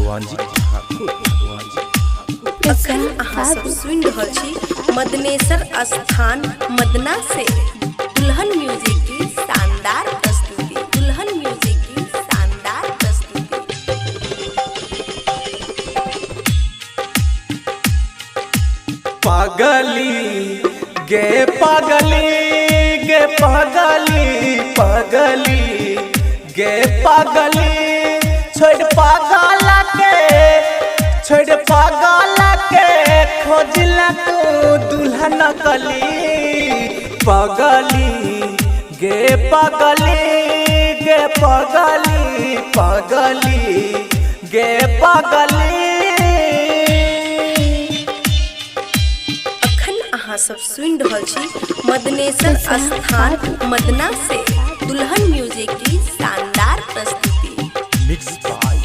भगवान जी ठाकुर अखन अहाँ सब सुनि रहल छी मदनेश्वर स्थान मदना से दुल्हन म्यूजिक की शानदार प्रस्तुति। दुल्हन म्यूजिक की शानदार प्रस्तुति। पागली गे पागली गे पागली पागली गे पागली छोड़ पागल के खोजला तू दुल्हन कली पागली गे पागली गे पागली पागली गे पागली। अहाँ सब सुनि रहल छी मदनेश्वर स्थान मदना से दुल्हन म्यूजिक की शानदार प्रस्तुति। मिक्स बाय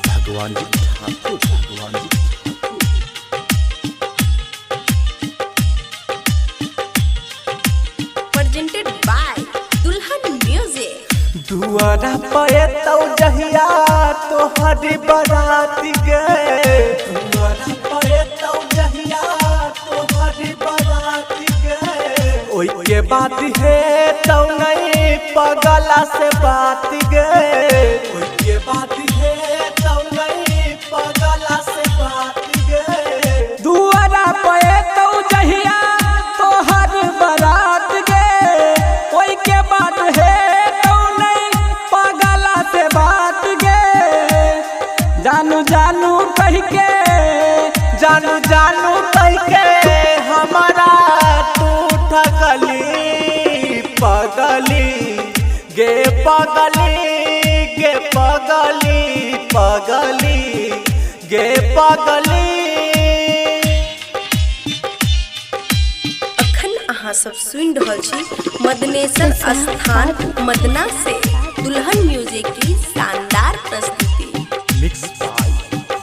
भगवान जी ठाकुर भगवान जी प्रेजेंटेड बाय दुल्हन म्यूजिक। दुआरा पे तो जहिया तोहरी बारात गे दुआरा पे तो जहिया तोहरी बारात गे ओई के बात है तो नहीं पगला से बात गे ओई के बात है तो नहीं पगला से बात गे दुआरा पे तो जहिया तोहर बारात गे ओई के बात है तो नहीं पगला से बात गे जानू जानू कह के जानू जानू कह के हमारा तू ठकली पगली गे पगली गे पगली पगली गे पगली। अखन अहाँ सब सुनि रहल छी मदनेश्वर स्थान मदना से दुल्हन म्यूजिक की शानदार प्रस्तुति। मिक्स बाय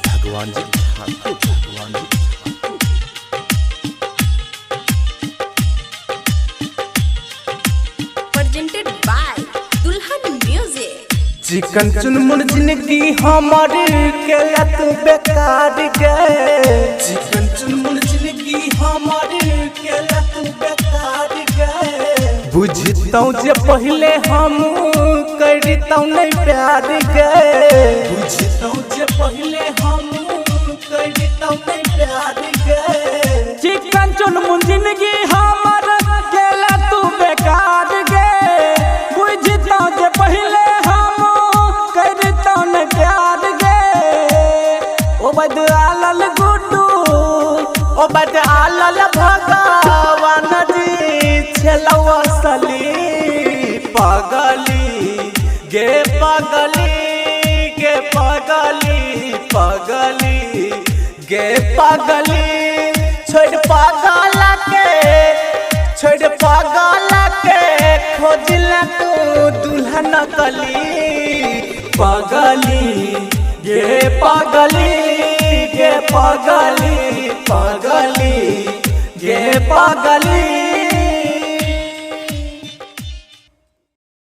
भगवान जी ठाकुर भगवान जी प्रेजेंटेड बाय दुल्हन म्यूजिक। चिकन चुनमुन जिंदगी हमार के तू बेकार गए चिकन चुनमुन जिंदगी हमार के तू बेकार गए बुझतौ जे पहले हम करतौ नहीं प्यार गए बुझतौ जे पहले हम करतौ नहीं प्यार गए चिकन चुनमुन जिंदगी हमार के तू बेकार गए बुझतौ जे पहले बदआलल गुड्डू ओ बदआलल भगवान जी छलवा सली पगली गे पगली गे पगली पगली गे पगली छोड़ पागल के खोजला तू दुल्हन कली पगली गे पगली गे पगली पगली गे पगली।